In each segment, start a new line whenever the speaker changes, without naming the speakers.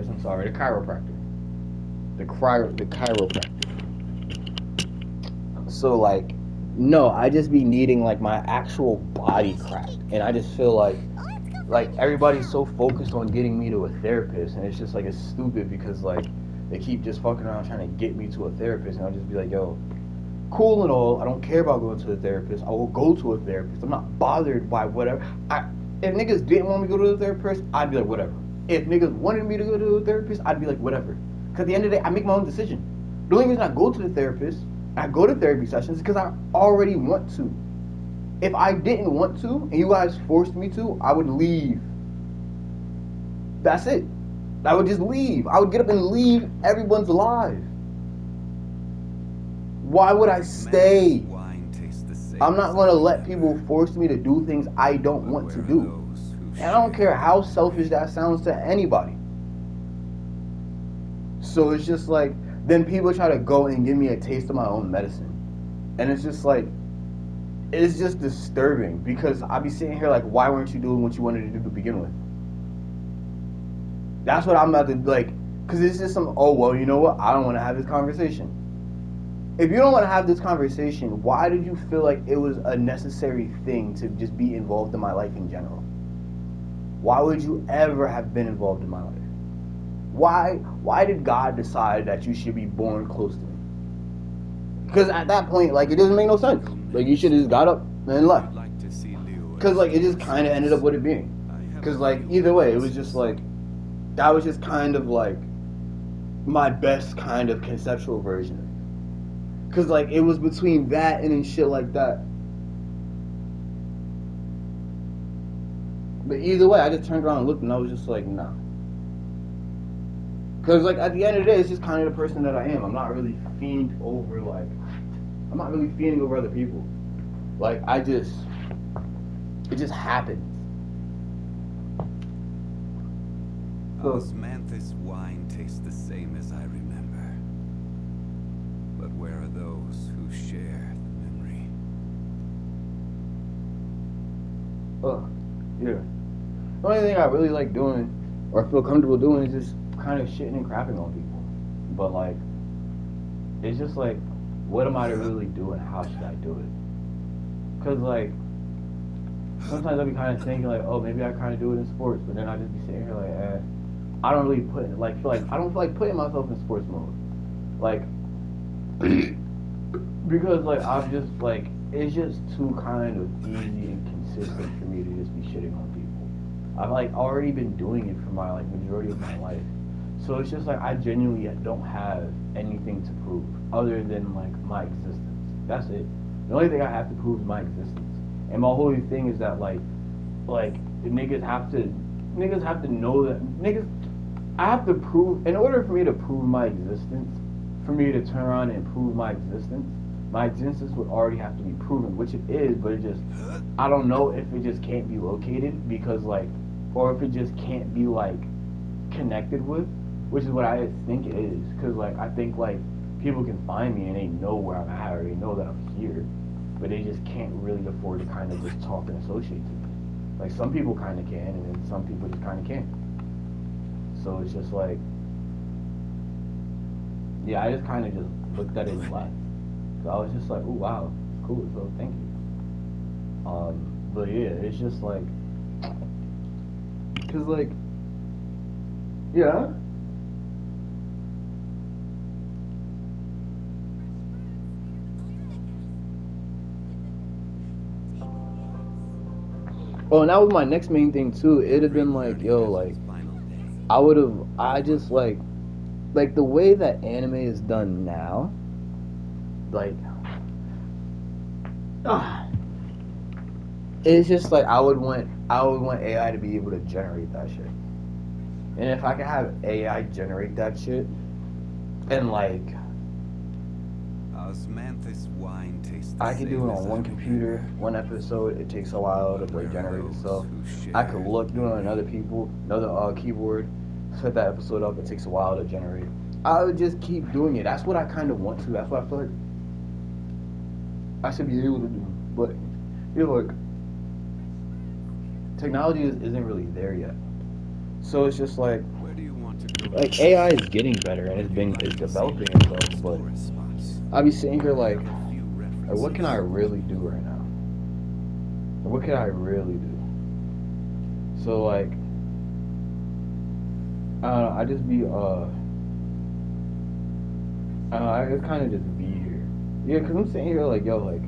therapist. I'm sorry, the chiropractor. The chiropractor. So like, no, I just be needing like my actual body cracked, and I just feel like everybody's so focused on getting me to a therapist, and it's just like it's stupid because like they keep just fucking around trying to get me to a therapist, and I'll just be like, yo, cool and all. I don't care about going to a therapist. I will go to a therapist. I'm not bothered by whatever. If niggas didn't want me to go to a therapist, I'd be like, whatever. If niggas wanted me to go to a therapist, I'd be like, whatever. Because at the end of the day, I make my own decision. The only reason I go to the therapist, I go to therapy sessions, is because I already want to. If I didn't want to, and you guys forced me to, I would leave. That's it. I would just leave. I would get up and leave everyone's life. Why would I stay? I'm not going to let people force me to do things I don't want to do. And I don't care how selfish that sounds to anybody. So it's just like, then people try to go and give me a taste of my own medicine. And it's just like, it's just disturbing because I be sitting here like, why weren't you doing what you wanted to do to begin with? That's what I'm about to, like, because it's just some, oh, well, you know what? I don't want to have this conversation. If you don't want to have this conversation, why did you feel like it was a necessary thing to just be involved in my life in general? Why would you ever have been involved in my life? Why did God decide that you should be born close to me? Because at that point, like, it doesn't make no sense. Like, you should have just got up and left. Because, like, it just kind of ended up with it being. Because, like, either way, it was just, like, that was just kind of, like, my best kind of conceptual version of it. Because, like, it was between that and then shit like that. But either way, I just turned around and looked and I was just like, nah. Because, like, at the end of the day, it's just kind of the person that I am. I'm not really fiending over other people. Like, it just happens.
So, Osmanthus wine tastes the same as I remember. But where are those who share the memory?
Yeah. The only thing I really like doing, or feel comfortable doing, is just kind of shitting and crapping on people. But, like, it's just like, what am I to really do and how should I do it? Because, like, sometimes I'll be kind of thinking, like, oh, maybe I kind of do it in sports, but then I just be sitting here like, I don't really I don't feel like putting myself in sports mode. Like, because, like, I'm just, like, it's just too kind of easy and consistent for me to just be shitting on people. I've, like, already been doing it for my, like, majority of my life. So it's just, like, I genuinely don't have anything to prove other than, like, my existence. That's it. The only thing I have to prove is my existence. And my whole thing is that, like, niggas have to know that, I have to prove, in order for me to prove my existence, for me to turn around and prove my existence would already have to be proven, which it is, but it just, I don't know if it just can't be located because, like, or if it just can't be, like, connected with, which is what I think it is, because, like, I think, like, people can find me and they know where I'm at, or they know that I'm here, but they just can't really afford to kind of just talk and associate to me. Like, some people kind of can, and then some people just kind of can't. So it's just like, yeah, I just kind of just looked at it and left. So I was just like, oh wow, it's cool, so thank you. But yeah, it's just like, cause like, yeah. Oh, and that was my next main thing too. It'd have been like, yo, like, I just like the way that anime is done now, like, it's just like I would want AI to be able to generate that shit. And if I could have AI generate that shit, and like,
Osmanthus wine tastes the
I could do
same
it
as
on
I
one
remember.
computer, one episode. It takes a while to like generate itself. I could look doing another keyboard, set that episode up. It takes a while to generate. I would just keep doing it. That's what I kind of want to. That's what I feel like I should be able to do. But you know, like, technology isn't really there yet. So it's just like,
Where do you want to go
like AI is getting better and it's developing itself, but I be sitting here like, what can I really do right now? What can I really do? So like, I don't know. I just be I don't know. I just kind of just be here. Yeah, cause I'm sitting here like, yo, like,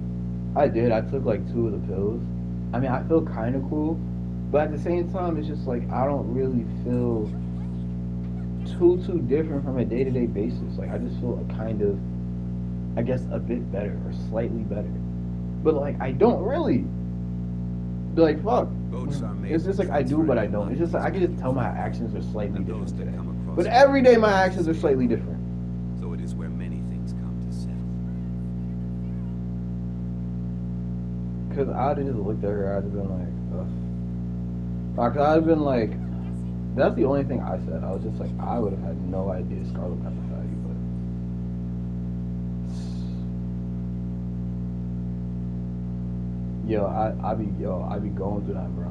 I took like 2 of the pills. I mean, I feel kind of cool, but at the same time, it's just like I don't really feel too different from a day to day basis. Like I just feel a kind of, I guess, a bit better or slightly better. But like I don't really. Be like fuck. It's just like I do, but I don't. It's just like I can just tell my actions are slightly different today. But every day my actions are slightly different.
So it is where many things come to settle.
Cause I'd have just looked at her, I'd have been like, ugh. Cause I'd have been like, that's the only thing I said. I was just like, I would have had no idea Scarlet Pepper fatty, but I be going through that, bro.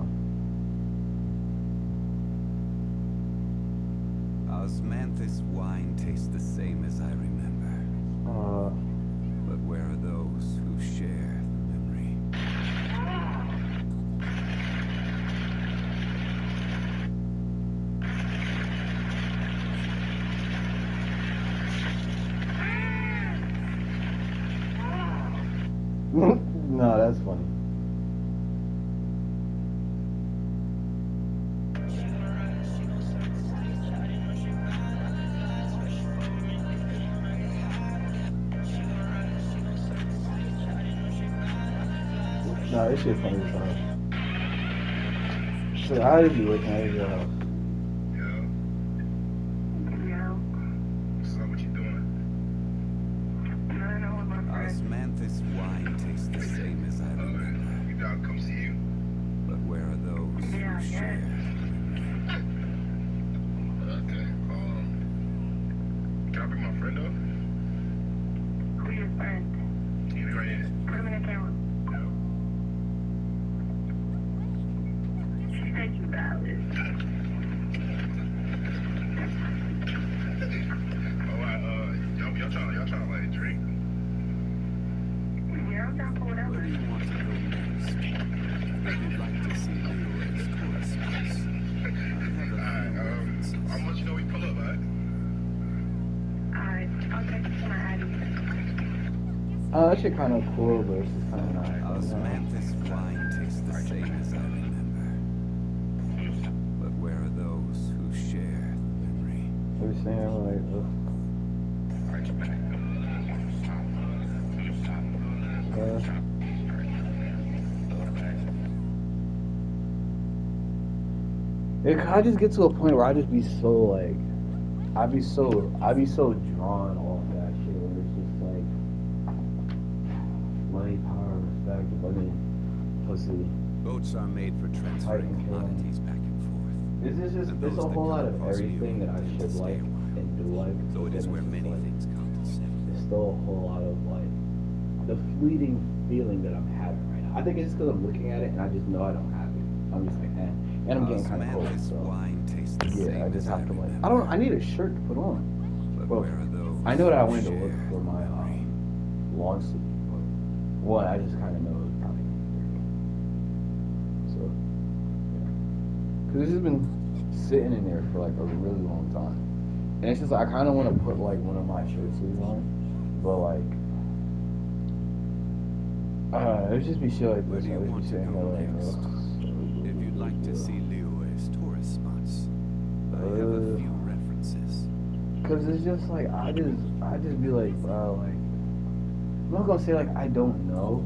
Osmanthus wine tastes the same as I remember. But where are those who share the memory?
No, that's funny. No, this shit funny as hell. So I just be looking at your house.
Osmanthus wine tastes the same as I remember.
You gotta come see you.
But where are those who share the memory?
Okay. Can I bring my friend up?
Who's your friend?
He'll be right in.
Put him in the camera. She said you valid.
Alright, y'all trying to like drink?
Yeah, I'm down for
Where
whatever.
do you want to go next? If you'd like to see Leroy's tourist spots, I have a few references.
How much you know we pull up, right?
I'll text you my ID.
That shit kind of cool, but it's just kind of not.
Osmanthus wine tastes the same as I remember. But where are those who share the memory?
They're saying like, ugh.
Alright, you back.
I just get to a point where I just be so like, I be so drawn off that shit where it's just like, money, power, respect, women, pussy.
Boats are made for transferring
Fighting,
commodities back and forth.
This is just,
And
there's
those
a
that
whole lot
come
of
across you
everything that I
tend to
should
stay
like
a while.
and do like.
So it is
but
where
then it's
many
like,
things come to settle.
there's still a whole lot of like, the fleeting feeling that I'm having right now. I think it's because I'm looking at it and I just know I don't have it. I'm just like, eh. And I'm getting kind of cold,
Osmanthus
so.
wine tastes the same
Yeah, I just
as
have to like.
remember.
I need a shirt to put on.
But
Well,
where are those
I know that I
who
wanted to look
share
for my
the memory?
long sleeve, but one I just kind of know it's probably gonna be dirty. So, yeah. Cause this has been sitting in there for like a really long time, and it's just like, I kind of want to put like one of my shirt sleeves on, but like, there's just be shit like
Where
this.
do you
I
want
just
to
be sitting
go
there like,
next?
ugh.
If you'd like to see Leroy's tourist spots, I have a few references.
Cause it's just like I just be like, bro, like I'm not gonna say like I don't know.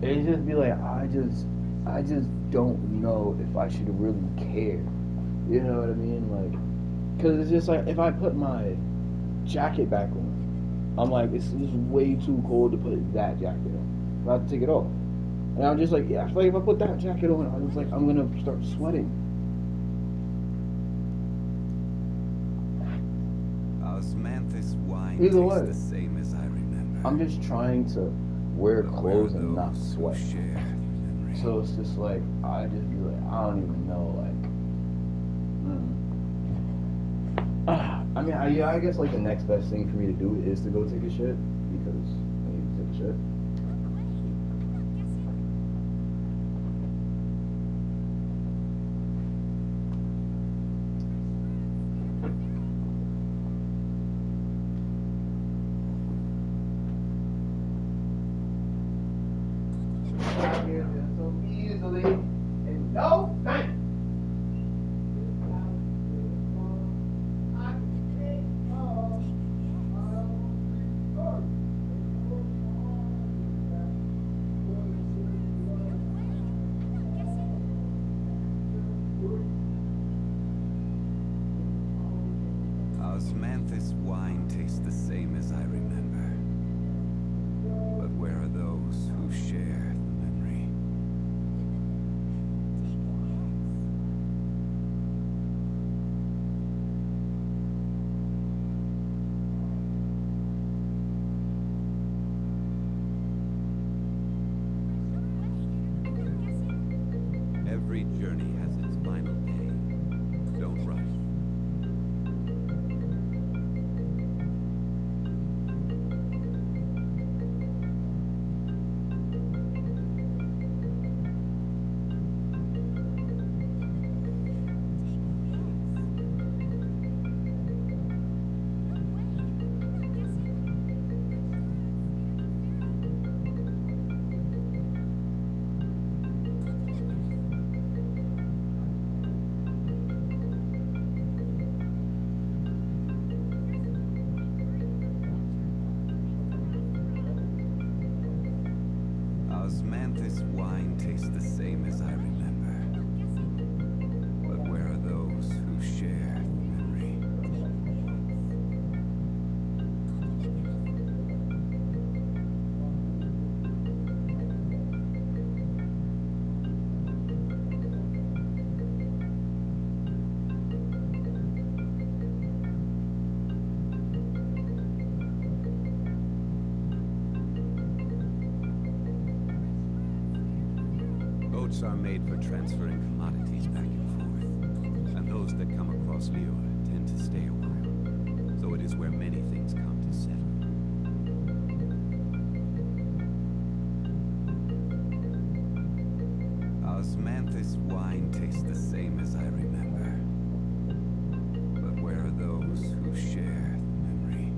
It just be like I just don't know if I should really care. You know what I mean? Like, cause it's just like if I put my jacket back on, I'm like it's way too cold to put that jacket on. I have to take it off, and I'm just like, yeah, I feel like if I put that jacket on, I was like I'm gonna start sweating.
Osmanthus wine
Either
tastes
way.
the same as I remember.
I'm just trying to wear
But where
clothes
are
and not
those who
sweat.
share the memory?
So it's just like I just be like I don't even know like. I mean, yeah, I guess like the next best thing for me to do is to go take a shit because I need to take a shit. I hear this so easily and no thanks.
Osmanthus wine tastes the same as I remember. But where are those who share the memory? Every journey has its final day. Don't rush. Osmanthus wine tastes the same as I remember. But where are those who share the memory? Boats are made for transferring commodities back and forth, and those that come across Lure tend to stay a while. So it is where many things come to settle. Osmanthus wine tastes the same as I remember. But where are those who share the memory?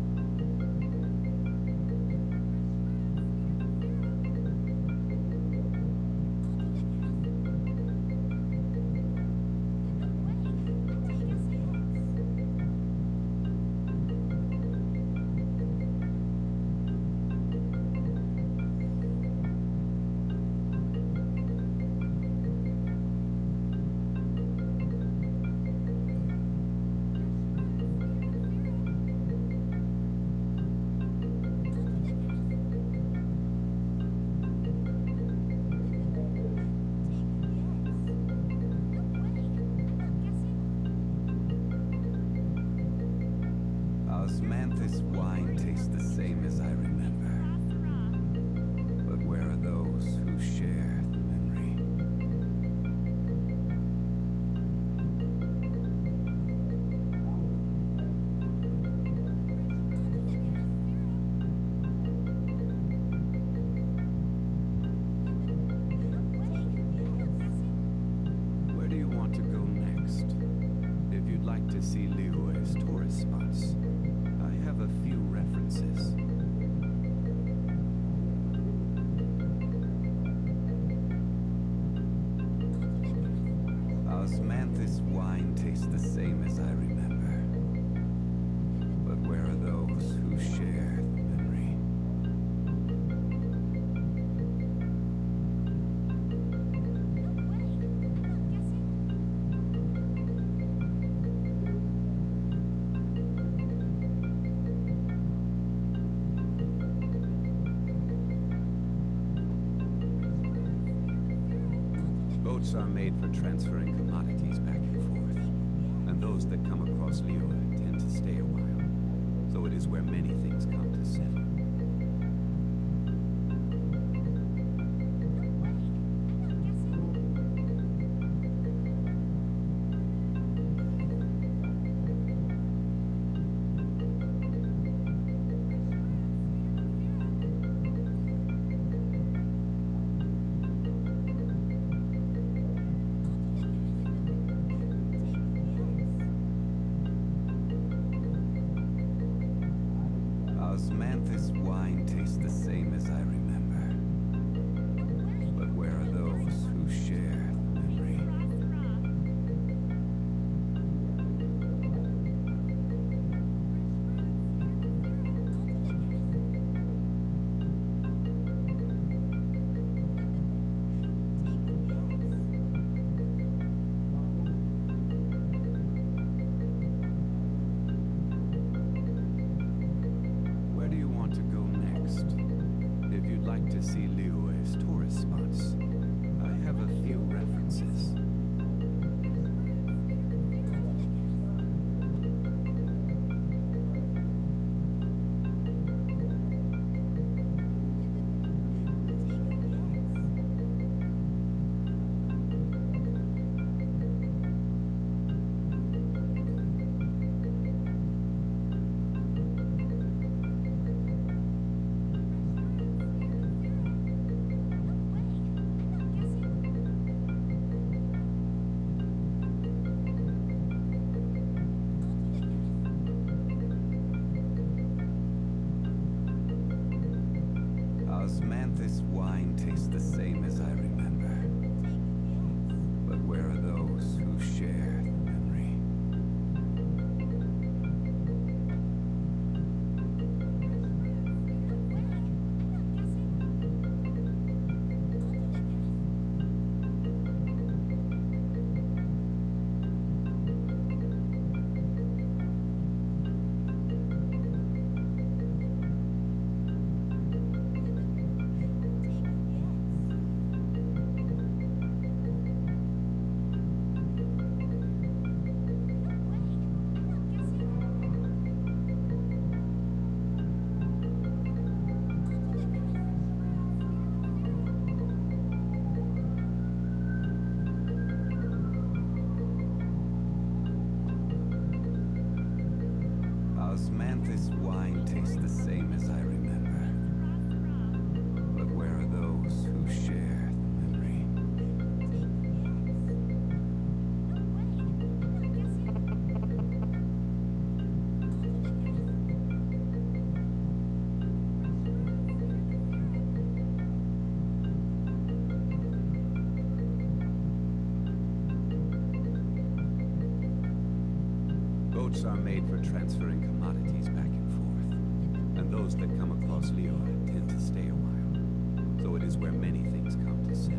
Osmanthus wine tastes the same as I remember. But where are those who share the memory? Where do you want to go next? If you'd like to see Liue's tourist spots, I have a few references. Osmanthus wine tastes the same as I remember. But where are those who share the memory? Boats are made for transferring commodities back and forth, and those that come across Lure tend to stay a while. So it is where many things come to settle. Osmanthus wine tastes the same as I remember. But where are those who share the memory? Where do you want to go next? If you'd like to see Liyue's tourist spots, I have a few references. Osmanthus wine tastes the same as I remember. But where are those who share the memory? Osmanthus wine tastes the same as I remember. But where are those who share the memory? Boats are made for transferring commodities back and forth, and those that come across Liyue tend to stay a while, so it is where many things come to settle.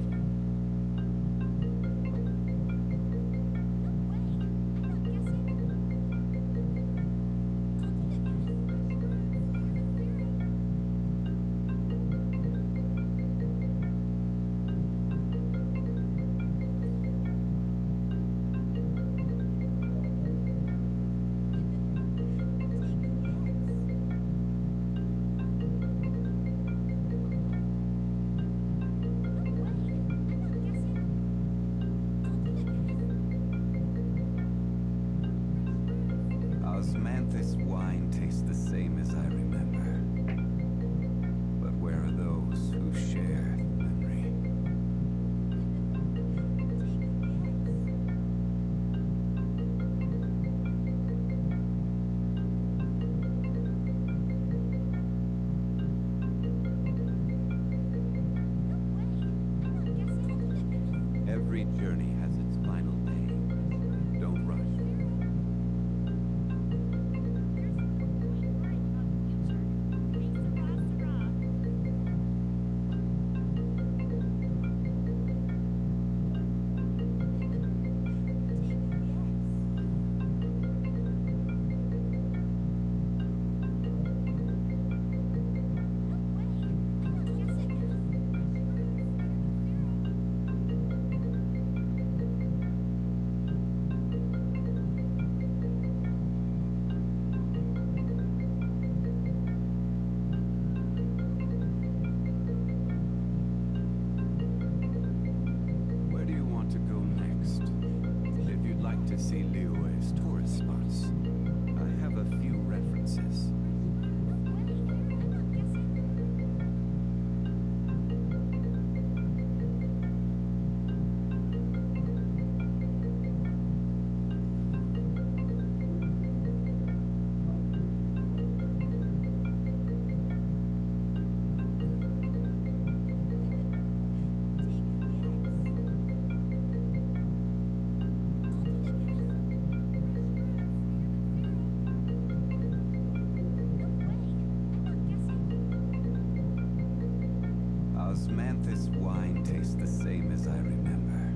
Osmanthus wine tastes the same as I remember.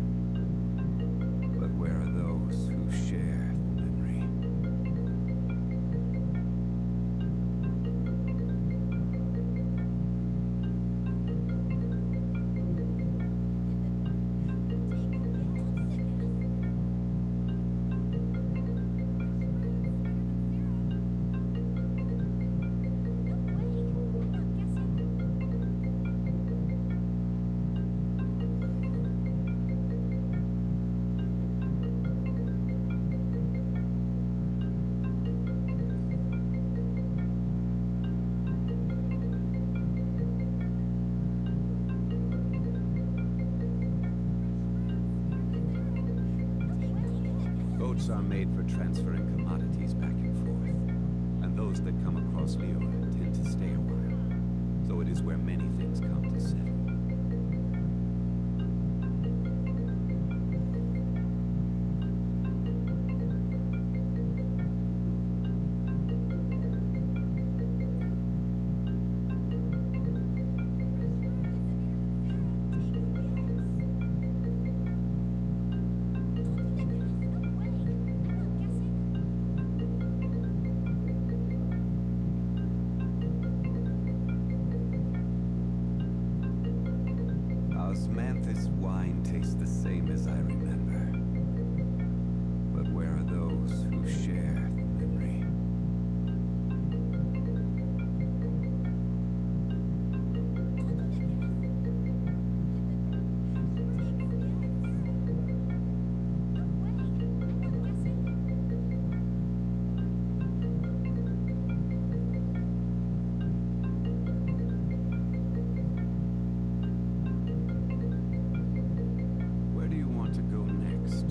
But where are those who share the memory? Boats are made for transferring commodities back and forth, and those that come across Leora tend to stay a while. So it is where many things come to settle. Osmanthus wine tastes the same as I remember. But where are those who share the memory? Where do you want to go next?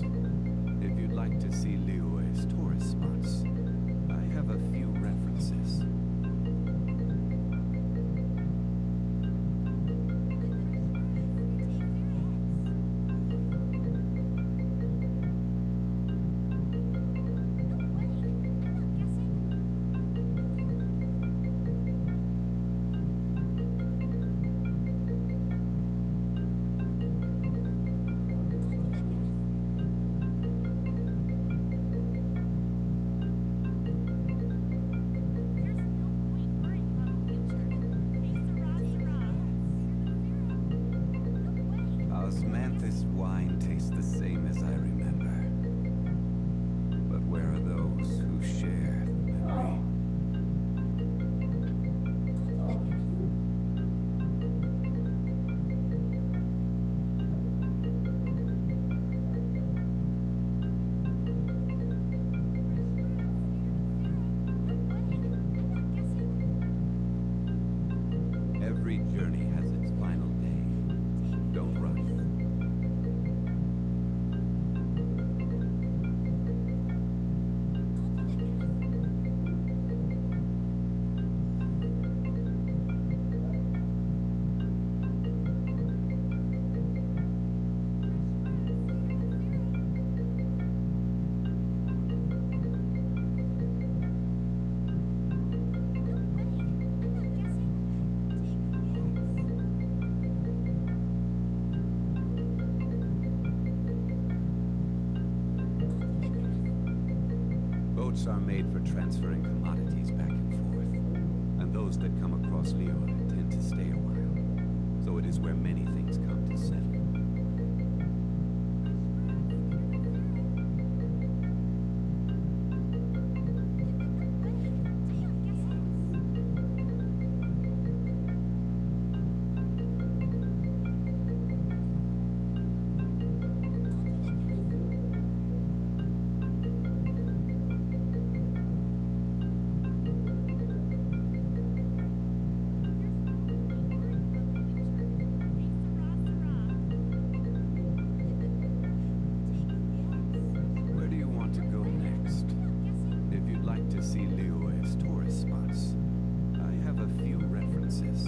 If you'd like to see Liyue's tourist spots, I have a few references. Osmanthus wine tastes the same as I remember. But where are those who share the memory? Every journey has its final day. Don't rush. Boats are made for transferring commodities back and forth, and those that come across Leora tend to stay a while. So it is where many things come to settle. Where do you want to go next? If you'd like to see Liyue's tourist spots, I have a few references.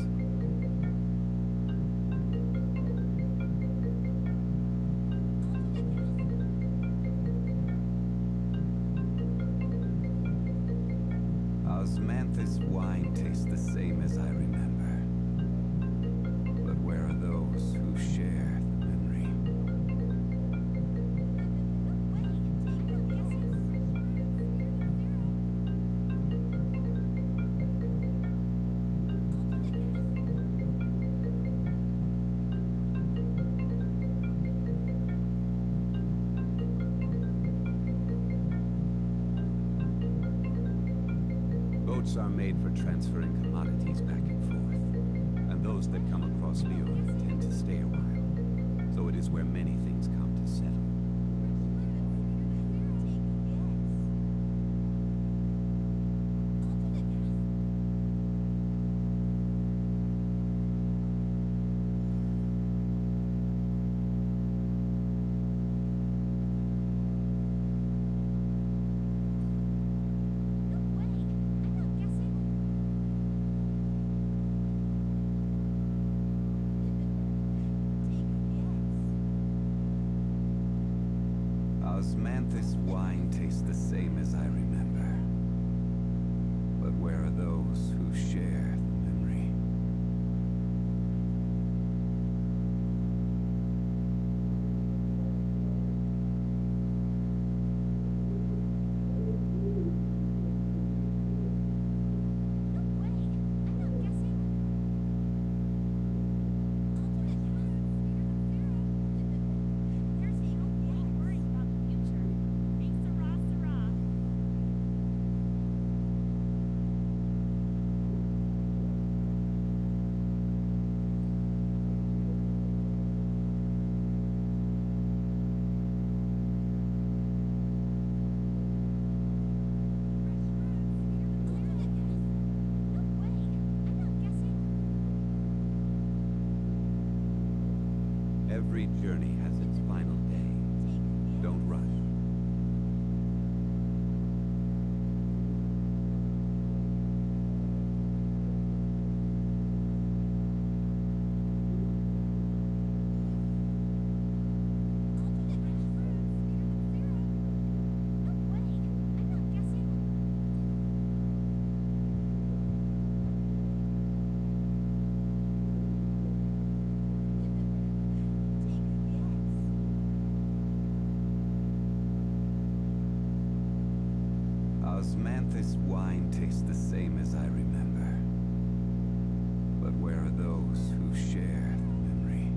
Osmanthus wine tastes the same as I remember. But where are those share the memory. Boats are made for transferring commodities back and forth, and those that come across Leo tend to stay a while. So it is where many things come to settle. Osmanthus wine tastes the same as I remember. But where are those who share the memory? Every journey has its final day. Don't rush. Osmanthus wine tastes the same as I remember. But where are those who share the memory?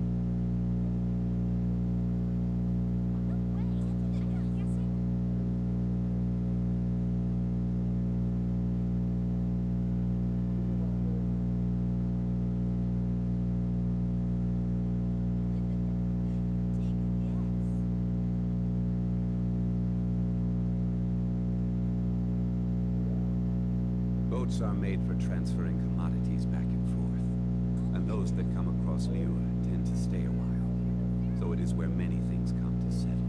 Boats are made for transferring commodities back and forth, and those that come across Leo tend to stay a while. So it is where many things come to settle.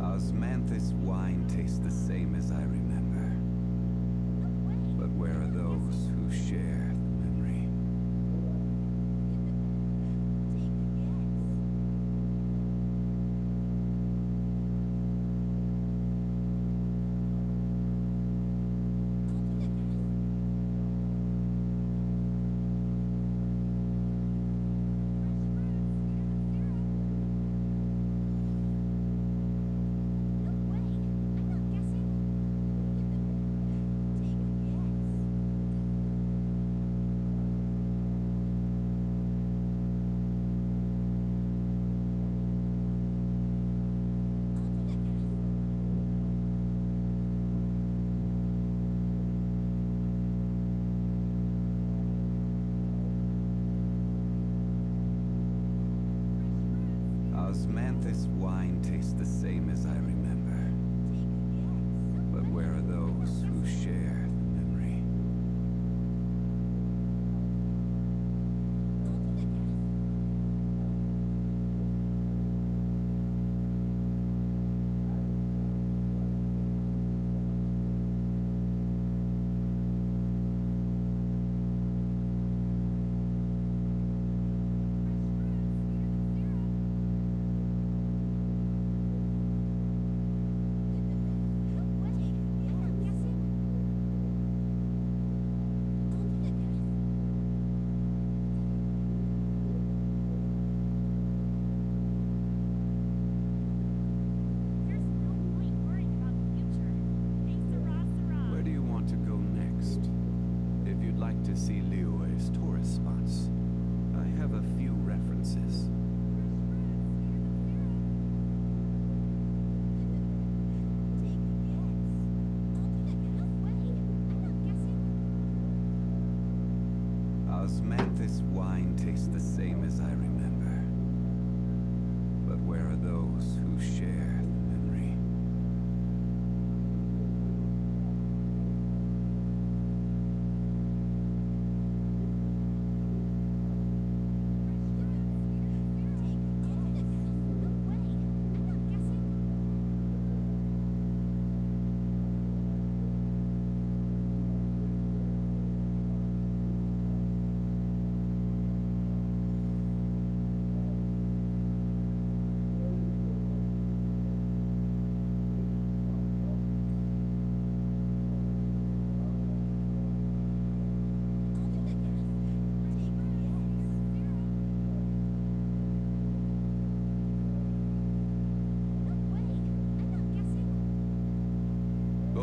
Osmanthus wine tastes the same as I remember. But where are those who share the memory? Osmanthus wine tastes the same as I remember. But where are those who share the memory?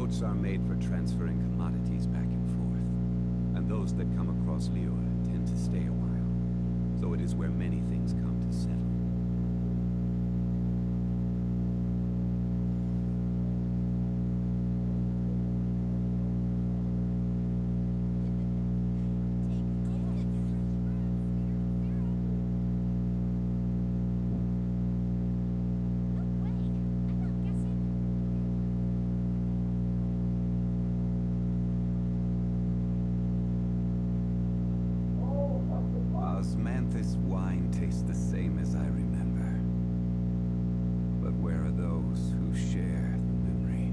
Boats are made for transferring commodities back and forth, and those that come across Lior tend to stay a while. So it is where many things come to settle. Osmanthus wine tastes the same as I remember. But where are those who share the memory?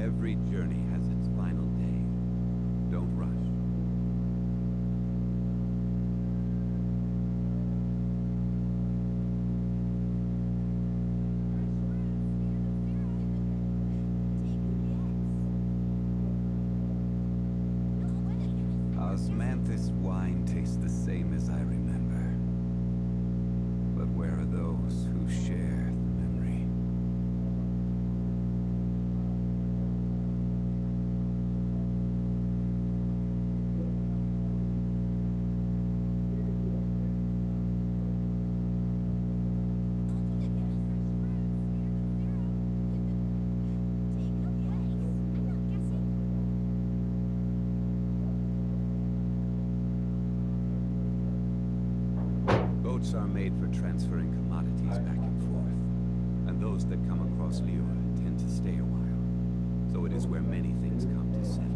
Every journey has its final day. Don't rush. Osmanthus wine tastes the same as I remember. But where are those who share the memory? Boats are made for transferring commodities back and forth, and those that come across Lior tend to stay a while. So it is where many things come to settle.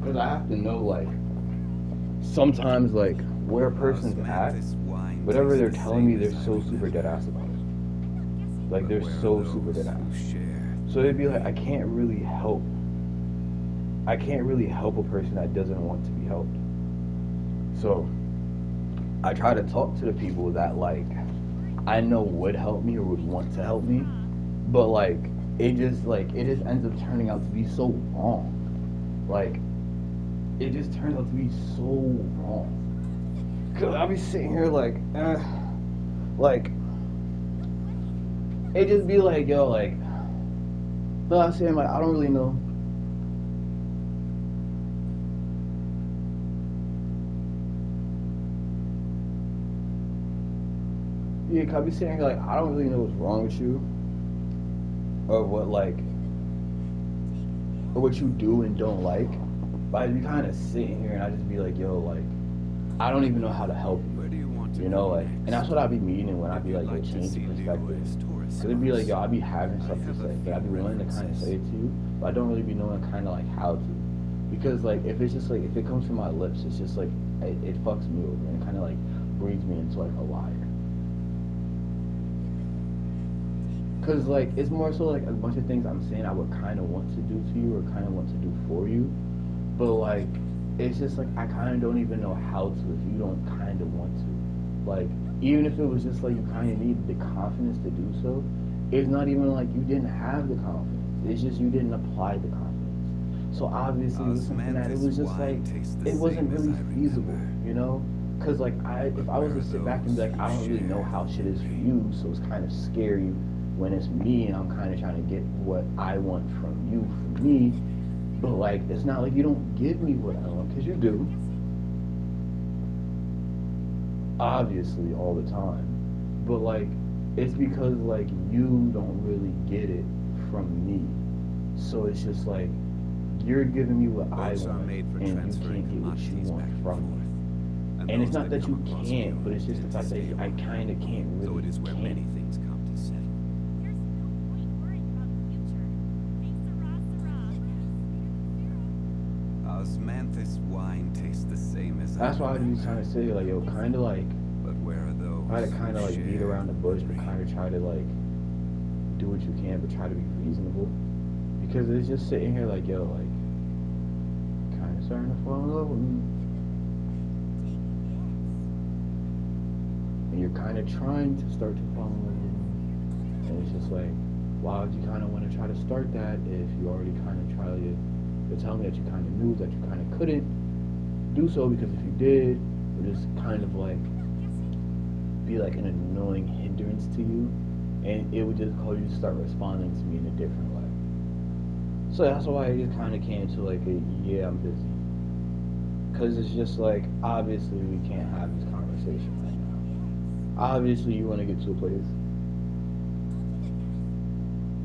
Because I have to know, like, sometimes, like, where a person's at,
Osmanthus wine
whatever
tastes
they're
the
telling me,
same
they're
as I
so super
remember.
dead ass about it. Like, they're
But where
so
are
super
those
dead ass.
who share
So it'd be like, I can't really help a person that doesn't want to be helped. So I try to talk to the people that, like, I know would help me or would want to help me, but like it just ends up turning out to be so wrong. Like, it just turns out to be so wrong. Cause I'll be sitting here like it just be like, yo, like, but I'm saying, like, I don't really know. Yeah, 'cause I be sitting here like, I don't really know what's wrong with you, or what, like, or what you do and don't like. But I be kind of sitting here and I just be like, yo, like, I don't even know how to help you.
Where do you want to
You know,
go
like,
next?
and that's what I be meaning when I
If
be
you'd
like, yo,
to
change
see
your
Lior
perspective.
as tourist
Cause it'd be like, yo, I
spots,
be having
I
stuff to
have a
say, but I be
few
willing to kind of
references.
say it to you, but I don't really be knowing kind of like how to. Because like, if it's just like, if it comes from my lips, it's just like, it fucks me over and kind of like breeds me into like a liar. Cause like, it's more so like a bunch of things I'm saying I would kind of want to do to you or kind of want to do for you, but like, it's just like, I kind of don't even know how to if you don't kind of want to. Like, even if it was just like you kind of needed the confidence to do so, it's not even like you didn't have the confidence. It's just you didn't apply the confidence. So obviously it was something that it was just like, it wasn't really feasible, you know? Cause like, if I was to sit back and be like, I don't really know how shit is for you, so it's kind of scary when it's me and I'm kind of trying to get what I want from you from me. But like, it's not like you don't give me what I want, cause you do. Obviously, all the time. But like, it's because like you don't really get it from me. So it's just like, you're giving me what I
Boats are
want,
made for
and you
transferring
can't get what you
commodities
want
back and
from
forth.
me. And it's
those
not that you
come across
can't,
Lior
but it's just the
tend to
fact that
stay a
I
while.
kind of can't really.
So it is where
can't.
many things come to settle.
There's no point worrying about the future. Hey, Sarah.
Osmanthus wine tastes the same as
That's why I
remember.
was trying to say, like, yo, kind of like,
But where are those
try to kind of
who
like beat
share
around the bush, but
memory?
kind of try to like do what you can, but try to be reasonable. Because it's just sitting here like, yo, like, kind of starting to fall in love with me. And you're kind of trying to start to fall in love with me. And it's just like, why would you kind of want to try to start that if you already kind of tried it? You're telling me that you kind of knew that you kind of couldn't do so, because if you did, it would just kind of like be like an annoying hindrance to you, and it would just cause you to start responding to me in a different way. So that's why I just kind of came to like a, yeah, I'm busy. Because it's just like, obviously we can't have this conversation right now. Obviously you want to get to a place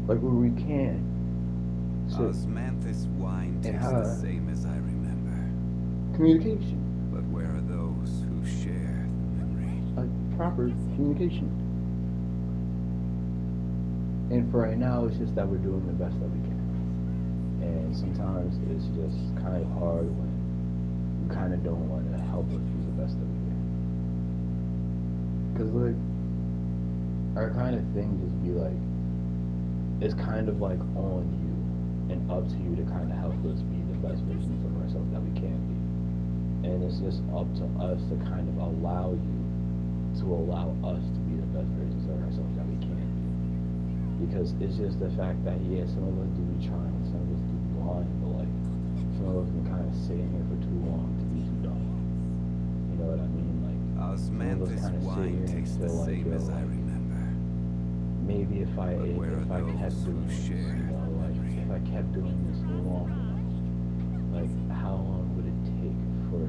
like where we can sit
Osmanthus wine
and
tastes the
have
same as I remember.
communication,
But where are those who share the memory?
like proper communication. And for right now, it's just that we're doing the best that we can. And sometimes it's just kind of hard when you kind of don't want to help us do the best that we can. Because, like, our kind of thing just be like, it's kind of like on you and up to you to kind of help us be the best versions of ourselves that we can be. And it's just up to us to kind of allow you to allow us to be the best versions of ourselves that we can be. Because it's just the fact that, yeah, some of us do be trying, some of us do be lying, but like, some of us can kind of sit in here for too long to be too dumb. You know what I mean? Like, some of us
Osmanthus
kind of sit
wine
here and
tastes the
feel like,
same
yo,
as I
like,
remember.
maybe if I
But where
if
are
I kept
those who
doing this,
share
you know, like if I kept doing this long enough, like how long would it take for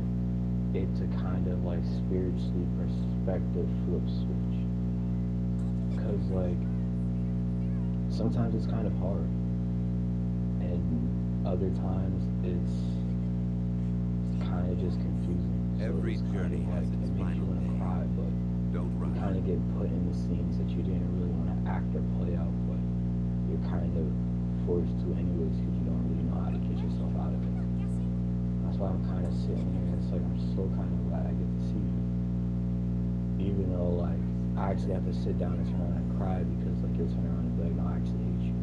it to kind of like spiritually perspective flip switch? Because like sometimes it's kind of hard, and other times it's kind of just confusing. So
Every
it's kind
journey
of
has
like,
its
it makes you
final
want to
day.
cry, but
Don't
you
run.
kind of get put in the scenes that you didn't really want to act or play out, but you're kind of forced to anyways because you don't really know how to get yourself out of it. That's why I'm kind of sitting here and it's like I'm so kind of glad I get to see you. Even though like I actually have to sit down and turn around and cry because like you'll turn around and be like, no, I actually hate you.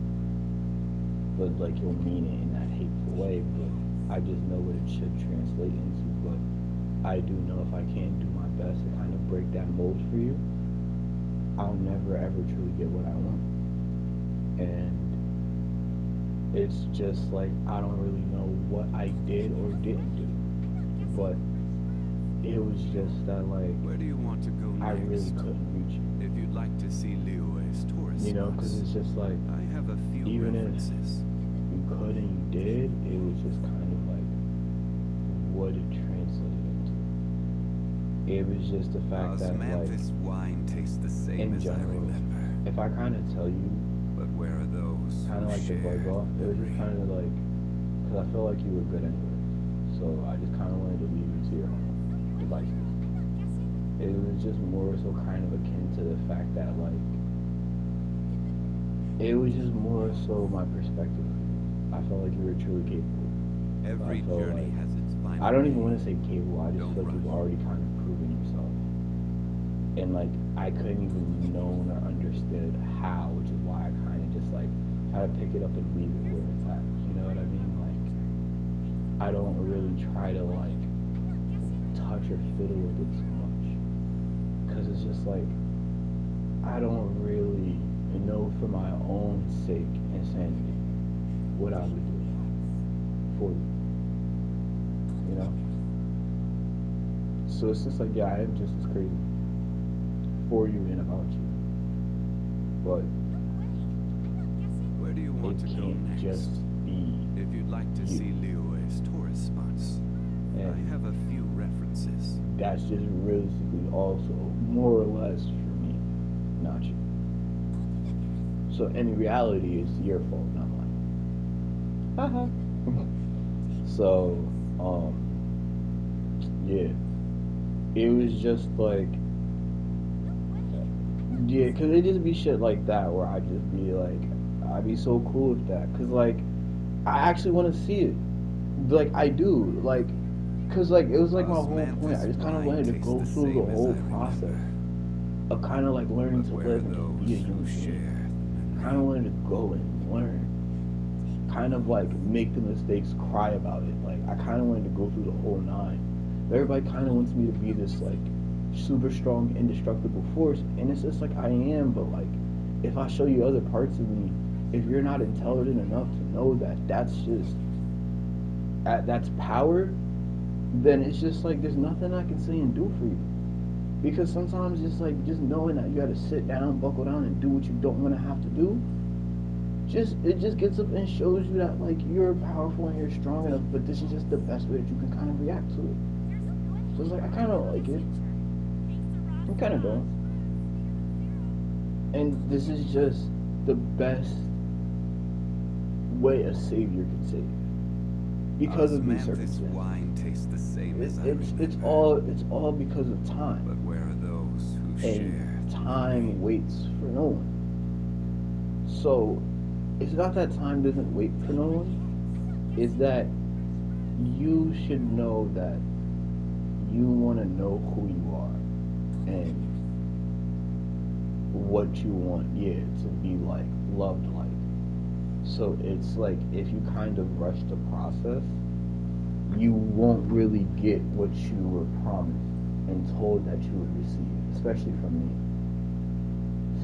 But like you'll mean it in that hateful way, but I just know what it should translate into. But I do know if I can't do my best to kind of break that mold for you, I'll never ever truly get what I want. And it's just like I don't really know what I did or didn't do, but it was just that like
Where do you want to go
I
next?
really couldn't reach you,
If you'd like to see Liyue's tourist
you know, because
spots,
it's just like
I have a few
even if
references.
you could and you did, it was just kind of like what it translated into. It was just the fact that like
Osmanthus wine tastes the same
in
as I
general,
remember.
if I kind of tell you
But where are those
kind of
who
like the
share
buzz off, it was just
memory?
kind of like, because I felt like you were good anyway, so I just kind of wanted to leave you to your own devices. It was just more so kind of akin to the fact that like, it was just more so my perspective. I felt like you were truly capable.
Every
I felt
journey
like-
has its final
I don't even
day.
want to say capable, I just
Don't
feel like
rush.
you've already kind of proven yourself. And like, I couldn't even known or understood how, which is why I kind of just like, try to pick it up and leave it where it's at. You know what I mean? Like, I don't really try to like, touch or fiddle with it too much. Because it's just like, I don't really know for my own sake and sanity what I would do for you. You know? So it's just like, yeah, I am just as crazy for you and about you. But
Where do you want
it
to go
can't
next?
just be.
If you'd like to
you.
see Liyue's tourist spots, I
And
have a few references.
that's just realistically also more or less for me, not you. So in reality, it's your fault, not mine. Haha. So, yeah, it was just like, yeah, cause it just be shit like that where I just be like, I'd be so cool with that, cause like, I actually want to see it, like I do, like, cause like it was like my whole point. I just kind of wanted to go through the whole process of kind of like learning to live and be a human being. Kind of wanted to go and learn, kind of like make the mistakes, cry about it. Like I kind of wanted to go through the whole nine. Everybody kind of wants me to be this like super strong, indestructible force, and it's just like I am, but like if I show you other parts of me, if you're not intelligent enough to know that that's just that's power, then it's just like there's nothing I can say and do for you. Because sometimes just like just knowing that you got to sit down, buckle down, and do what you don't want to have to do, it just gets up and shows you that like you're powerful and you're strong enough. But this is just the best way that you can kind of react to it. So it's like I kind of like it. I kind of don't. And this is just the best way a savior can save. Because of these
Osmanthus
circumstances.
wine tastes the same as I
It's
remember.
it's all because of time.
But where are those who share?
And time waits for no one. So it's not that time doesn't wait for no one. It's that you should know that you want to know who you are and what you want, to be like, loved like. So it's like if you kind of rush the process, you won't really get what you were promised and told that you would receive, especially from me.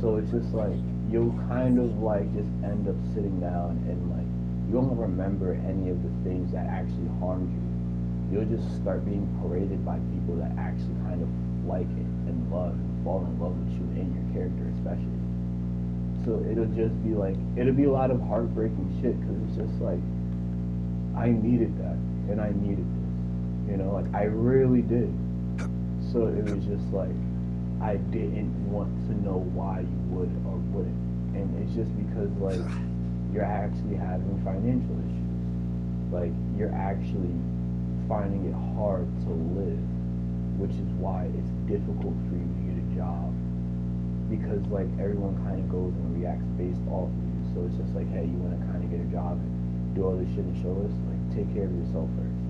So it's just like you'll kind of like just end up sitting down and like you won't remember any of the things that actually harmed you. You'll just start being paraded by people that actually kind of like it and love and fall in love with you and your character especially. So it'll just be like, it'll be a lot of heartbreaking shit because it's just like, I needed that and I needed this, you know, like I really did. So it was just like, I didn't want to know why you would or wouldn't. And it's just because like, you're actually having financial issues. Like, you're actually finding it hard to live, which is why it's difficult for you to get a job. Because like everyone kind of goes and reacts based off of you. So it's just like, hey, you want to kind of get a job and do all this shit and show us, like take care of yourself first,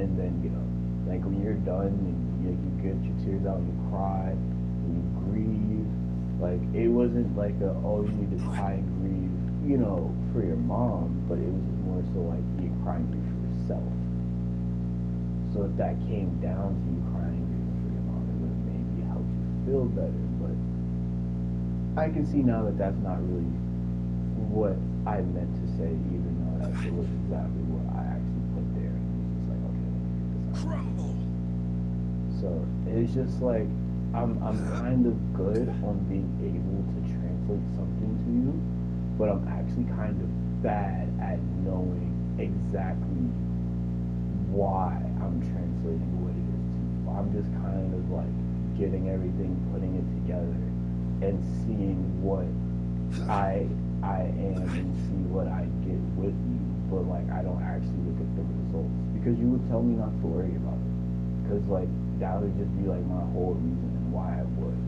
and then get up. Like when you're done and you get your tears out and you cry, and you grieve. Like it wasn't like oh you need to cry and grieve, you know, for your mom, but it was more so like you crying and grieve for yourself. So if that came down to you crying and grieving for your mom, it would have maybe helped you feel better, but I can see now that that's not really what I meant to say, even though that was exactly what I actually put there. And it was just like, okay, let me get this out.
Crumble.
So it's just like I'm kind of good on being able to translate something to you, but I'm actually kind of bad at knowing exactly why I'm translating what it is to you. I'm just kind of like getting everything, putting it together, and seeing what I am and see what I get with you, but like I don't actually look at the results because you would tell me not to worry about it, because like that would just be like my whole reason and why I would.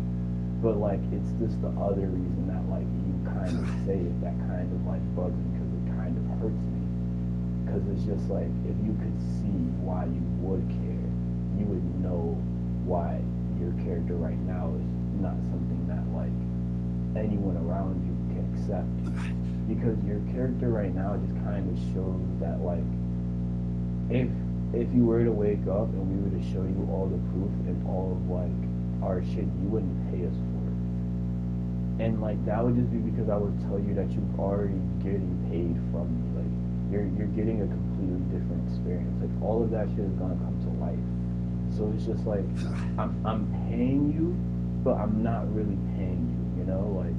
But like it's just the other reason that like you kind of say it that kind of like bugs me because it kind of hurts me, because it's just like if you could see why you would care, you would know why your character right now is not something that like anyone around you can accept, because your character right now just kind of shows that like if you were to wake up and we were to show you all the proof and all of like our shit, you wouldn't pay us for it. And like that would just be because I would tell you that you're already getting paid from me. Like you're getting a completely different experience. Like all of that shit is gonna come to life. So it's just like I'm paying you, but I'm not really paying you, you know, like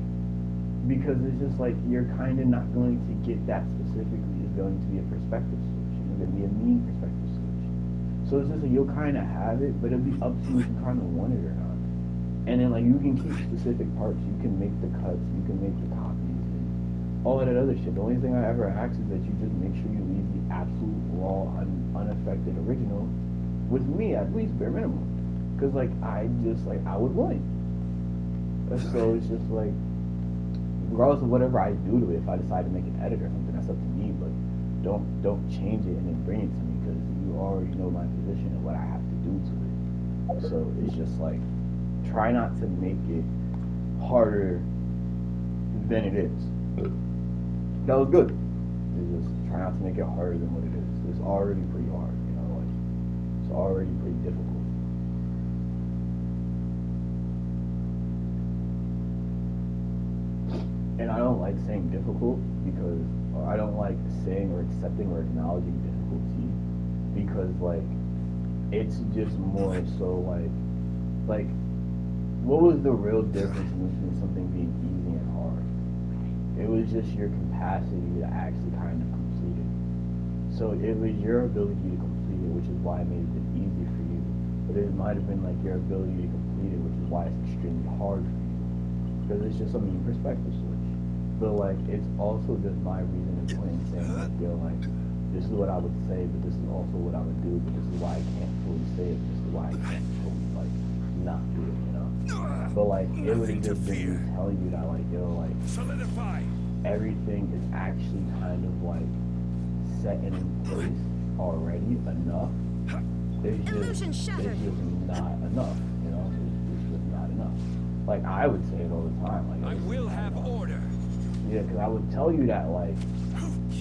because it's just like you're kind of not going to get that specifically. It's going to be a perspective switch. It's going to be a mean perspective switch. So it's just like you'll kind of have it, but it'll be up to you if you kind of want it or not. And then like you can keep specific parts. You can make the cuts. You can make the copies and all of that other shit. The only thing I ever ask is that you just make sure you leave the absolute raw, unaffected original with me at least bare minimum. Because like I would want it. So it's just like, regardless of whatever I do to it, if I decide to make an edit or something, that's up to me. But don't change it and then bring it to me because you already know my position and what I have to do to it. So it's just like, try not to make it harder than it is. That was good. It's just try not to make it harder than what it is. It's already pretty hard, you know, like it's already pretty difficult. difficult because I don't like saying or accepting or acknowledging difficulty because like it's just more so like what was the real difference between something being easy and hard? It was just your capacity to actually kind of complete it. So it was your ability to complete it, which is why it made it easy for you. But it might have been like your ability to complete it, which is why it's extremely hard for you. Because it's just a mean perspective switch. But like it's also just my reason of doing saying like, yo, like this is what I would say, but this is also what I would do, but this is why I can't fully say it, this is why I can't fully like not do it, you know? But like it would have just been me telling you that like, yo, like
Solidify.
everything is actually kind of like set in place already enough.
Illusion shattered.
It's just not enough, you know? It's just not enough. Like I would say it all the time, like
I
it's
will
not
have
enough.
order.
Yeah, because I would tell you that like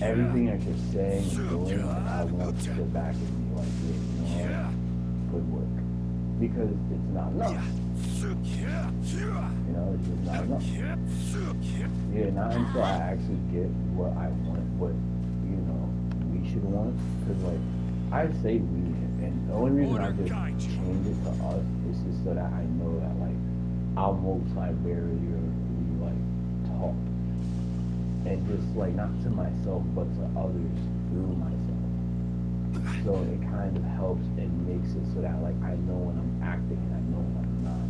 everything that you're saying and doing, like I want to sit back and be like, yeah, you know what? Good work. Because it's not enough. You know, it's just not enough. Yeah, not until I actually get what I want, what, you know, we should want. Because, like, I say we, and the only reason I just change it to us is just so that I know that, like, I'll multi-barrierly, like, talk. And just, like, not to myself, but to others through myself. So it kind of helps and makes it so that, like, I know when I'm acting and I know when I'm not.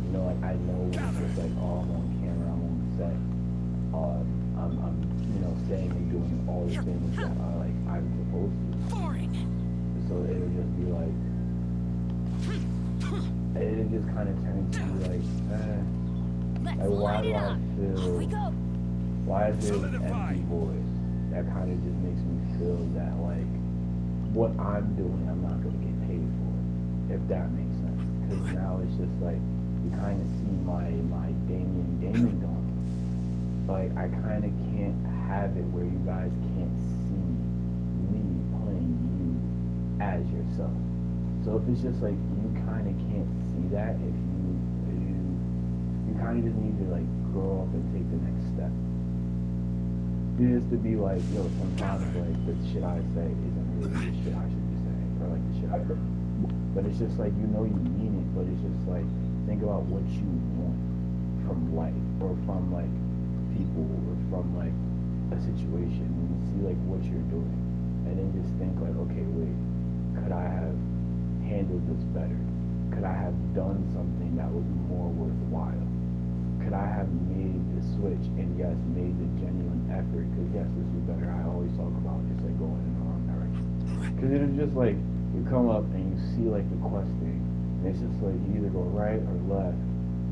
You know, like, I know when it's just like, oh, I'm on camera, I'm on set. I'm, you know, saying and doing all the things that are, like, I'm supposed to.
Boring.
So it would just be like, it just kind of turns to like,
Let's
like why
light
do
it
I
up.
feel,
Off we go.
why is there an
Solidify.
empty voice? That kind of just makes me feel that like, what I'm doing, I'm not going to get paid for it, if that makes sense. Because now it's just like, you kind of see my Damien doing. Like, I kind of can't have it where you guys can't see me playing you as yourself. So if it's just like, you kind of can't see that, if you kind of just need to like grow up and take the next step. Just to be like, yo, sometimes like the shit I say isn't really the shit I should be saying, or like the shit I do. But it's just like, you know you mean it, but it's just like, think about what you want from life, or from like people, or from like a situation, and you see like what you're doing, and then just think like, okay, wait, could I have handled this better? Could I have done something that was more worthwhile? Could I have made the switch and yes, made the genuine effort? Because yes, this is better. I always talk about just like going in the wrong direction. Because it is just like you come up and you see like the quest thing, and it's just like you either go right or left,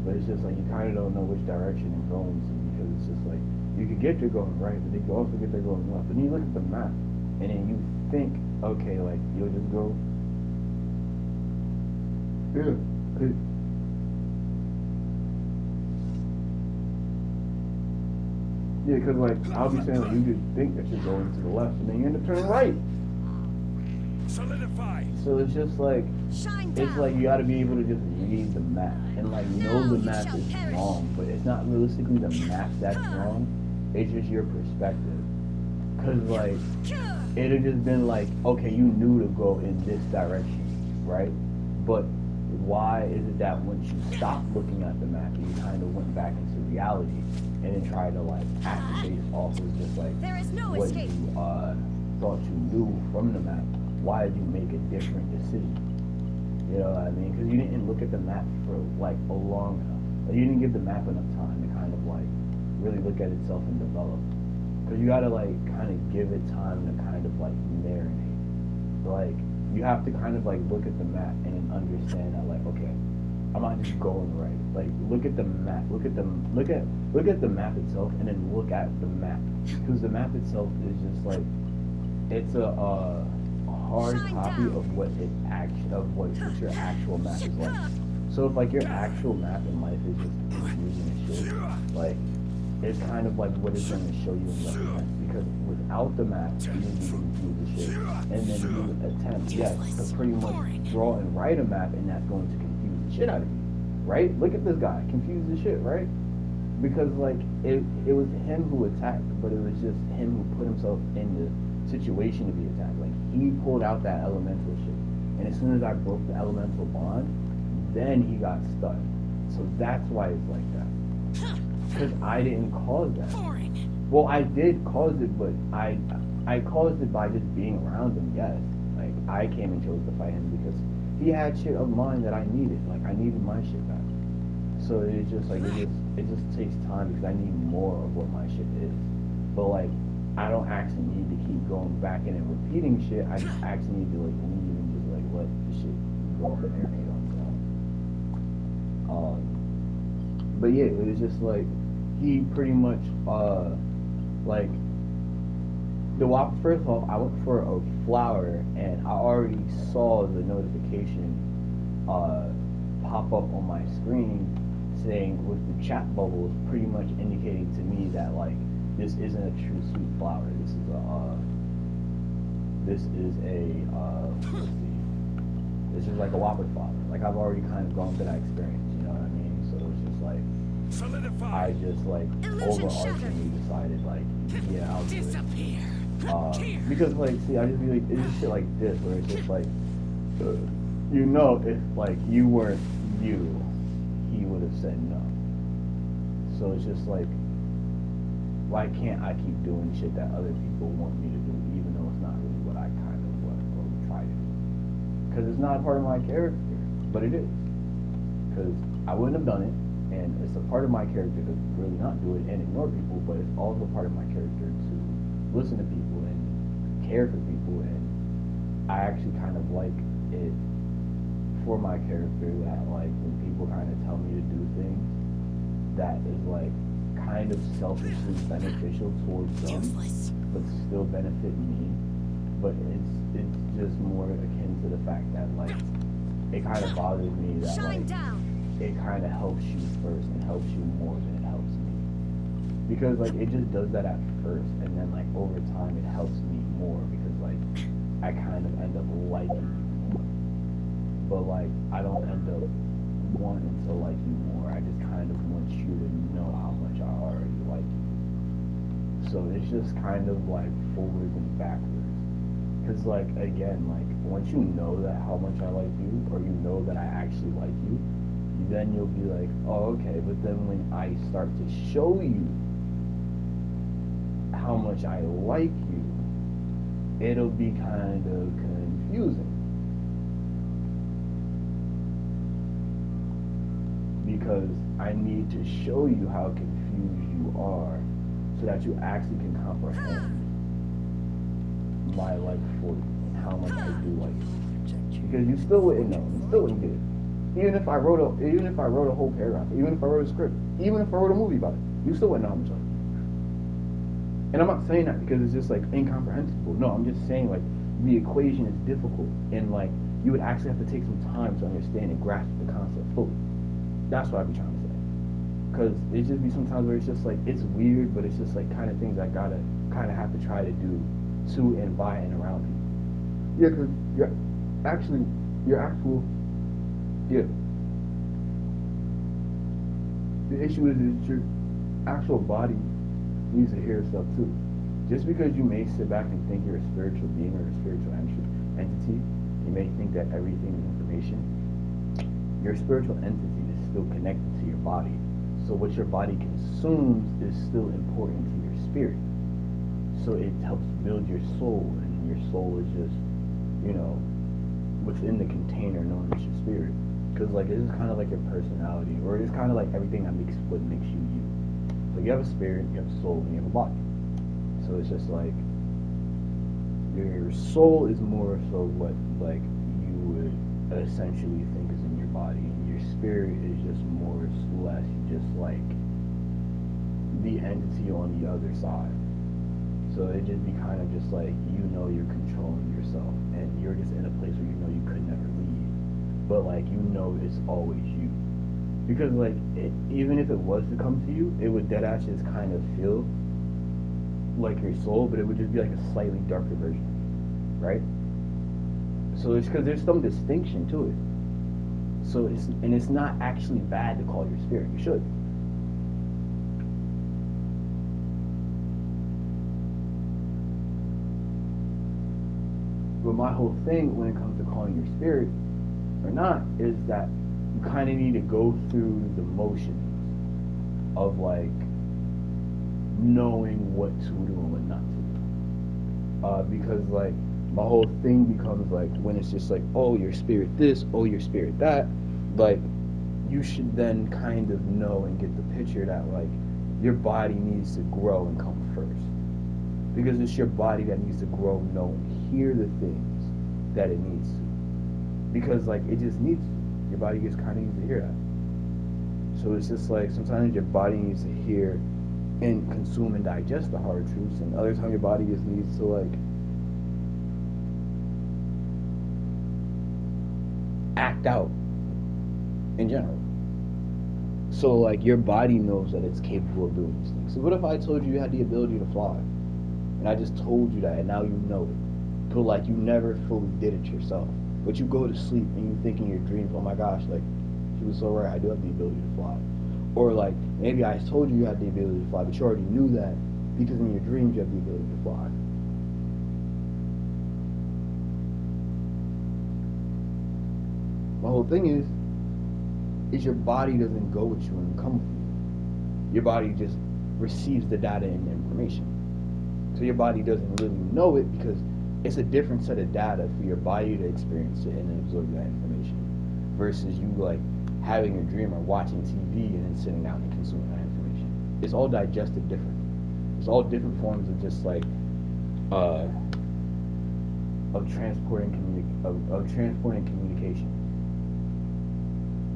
but it's just like you kind of don't know which direction you're going to, because it's just like you could get there going right, but you could also get there going left. And you look at the map, and then you think, okay, like you'll just go. Yeah. Yeah, because like I'll be saying like, you could think that you're going to the left, and then you end up turning right.
Solidify.
So it's just like
Shine down.
it's like you got to be able to just read the map and like know the map is wrong, but it's not realistically the map that's wrong. It's just your perspective. Cause like it'd just been like, okay, you knew to go in this direction, right? But why is it that once you stopped looking at the map, you kind of went back into reality and then tried to like act based off of just like
There is no
what
escape.
you thought you knew from the map? Why did you make a different decision? You know what I mean? Because you didn't look at the map for like a long enough. Like, you didn't give the map enough time to kind of like really look at itself and develop. Because you gotta like kind of give it time to kind of like marinate. Like you have to kind of like look at the map and then understand that like, okay, I'm not just going right. Like look at the map, look at the map itself, and then look at the map. Because the map itself is just like, it's a hard copy of what your actual map is like. So if like your actual map in life is just confusing as shit, like it's kind of like what it's going to show you in represent. Because without the map, you would be confused as shit. And then you would attempt, yes, to pretty much draw and write a map, and that's going to confuse the shit out of you. Right? Look at this guy, confused as shit, right? because like it was him who attacked, but it was just him who put himself in the situation to be attacked. Like he pulled out that elemental shit, and as soon as I broke the elemental bond, then he got stunned. So that's why it's like that. Because I didn't cause that.
Boring.
Well, I did cause it, but I caused it by just being around him. Yes, like I came and chose to fight him because he had shit of mine that I needed. Like I needed my shit back. So it's just like it just takes time because I need more of what my shit is. But like I don't actually need to keep going back in and repeating shit. I just actually need to like leave and just like let the shit go and marinate on its own. But yeah, it was just like he pretty much like the walk. First off, I went for a flower and I already saw the notification pop up on my screen saying with the chat bubbles pretty much indicating to me that like this isn't a true sweet flower. This is let's see. This is like a whopper flower. Like I've already kind of gone through that experience, you know what I mean? So it's just like I just like
Illusion
overarchingly decided like yeah, I'll do it.
Disappear.
Because like see I just be like it's just shit like this where it's just like you know if like you weren't you, he would have said no. So it's just like why can't I keep doing shit that other people want me to do even though it's not really what I kind of want or try to do? Because it's not a part of my character, but it is. Because I wouldn't have done it, and it's a part of my character to really not do it and ignore people, but it's also part of my character to listen to people and care for people, and I actually kind of like it for my character that like when people kind of tell me to do things that is like kind of selfishly beneficial towards them,
Useless.
but still benefit me. But it's just more akin to the fact that like it kind of bothers me that
Shine
like
down.
it kind of helps you first and helps you more than it helps me. Because like it just does that at first, and then like over time it helps me more because like I kind of end up liking you more. But like I don't end up wanting to like you more. I just kind of want you to know how much I already like you. So it's just kind of like forwards and backwards. Cause like again, like once you know that how much I like you, or you know that I actually like you, then you'll be like, oh okay. But then when I start to show you how much I like you, it'll be kind of confusing. Because I need to show you how confused you are so that you actually can comprehend my like for you and how much I do like you. Because you still wouldn't know, you still wouldn't get it. Even if I wrote a whole paragraph, even if I wrote a script, even if I wrote a movie about it, you still wouldn't know how much I like you. And I'm not saying that because it's just like incomprehensible. No, I'm just saying like the equation is difficult and like you would actually have to take some time to understand and grasp the concept fully. That's what I'd be trying to say. Because it just be sometimes where it's just like, it's weird, but it's just like kind of things I gotta kind of have to try to do to and by and around people. Yeah, because yeah. The issue is your actual body needs to hear stuff too. Just because you may sit back and think you're a spiritual being or a spiritual entity, you may think that everything is information. Your spiritual entity is still connected to your body. So what your body consumes is still important to your spirit. So it helps build your soul, and your soul is just, you know, what's in the container known as your spirit. Because like this is kind of like your personality, or it's kind of like everything that makes what makes you you. So you have a spirit, you have a soul, and you have a body. So it's just like your soul is more so what like you would essentially think is in your body, and your spirit is just more or less just like the entity on the other side. So it just be kind of just like you know you're controlling yourself, and you're just in a place where you know you could never leave, but like you know it's always you. Because like even if it was to come to you, it would dead ass just kind of feel like your soul, but it would just be like a slightly darker version, right? So it's because there's some distinction to it. So it's not actually bad to call your spirit. You should. But my whole thing when it comes to calling your spirit or not is that you kind of need to go through the motions of like knowing what to do and what not to do. Because like my whole thing becomes like when it's just like, oh, your spirit this, oh, your spirit that, like you should then kind of know and get the picture that like your body needs to grow and come first. Because it's your body that needs to grow, know, and hear the things that it needs to. Because like it just needs to. Your body just kind of needs to hear that. So it's just like sometimes your body needs to hear and consume and digest the hard truths, and other times your body just needs to like act out in general. So like your body knows that it's capable of doing these things. So what if I told you you had the ability to fly, and I just told you that, and now you know it, but like you never fully did it yourself. But you go to sleep and you think in your dreams, oh my gosh, like she was so right, I do have the ability to fly. Or like maybe I told you you had the ability to fly, but you already knew that because in your dreams you have the ability to fly. My whole thing is your body doesn't go with you and come with you. Your body just receives the data and the information. So your body doesn't really know it because it's a different set of data for your body to experience it and absorb that information versus you like having a dream or watching TV and then sitting down and consuming that information. It's all digested different. It's all different forms of just like of transporting communication.